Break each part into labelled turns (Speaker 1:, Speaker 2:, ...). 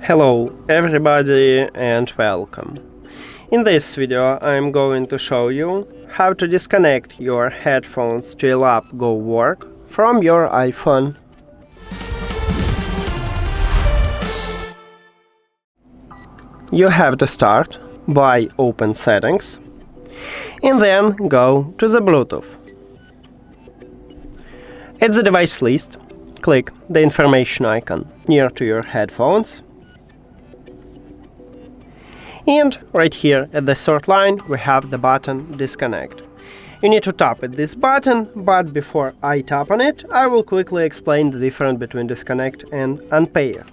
Speaker 1: Hello everybody and welcome. In this video I'm going to show you how to disconnect your headphones JLAB GOWORK from your iPhone. You have to start by open settings and then go to the Bluetooth. At the device list, click the information icon near to your headphones. And right here at the third line we have the button disconnect. You need to tap at this button, but before I tap on it, I will quickly explain the difference between disconnect and unpair.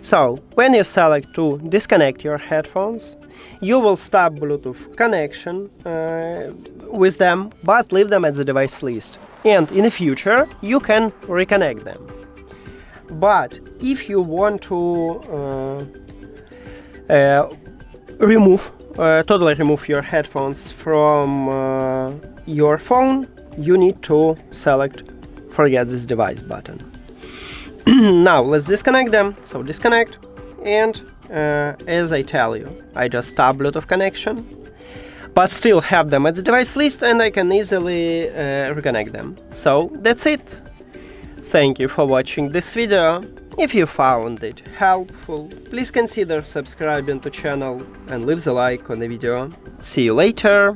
Speaker 1: So, when you select to disconnect your headphones, you will stop Bluetooth connection with them, but leave them at the device list. And in the future, you can reconnect them. But if you want to totally remove your headphones from your phone, you need to select forget this device button. Now let's disconnect them. So disconnect, and as I tell you, I just stop Bluetooth connection, but still have them at the device list and I can easily reconnect them. So that's it. Thank you for watching this video. If you found it helpful, please consider subscribing to channel and leave the like on the video. See you later!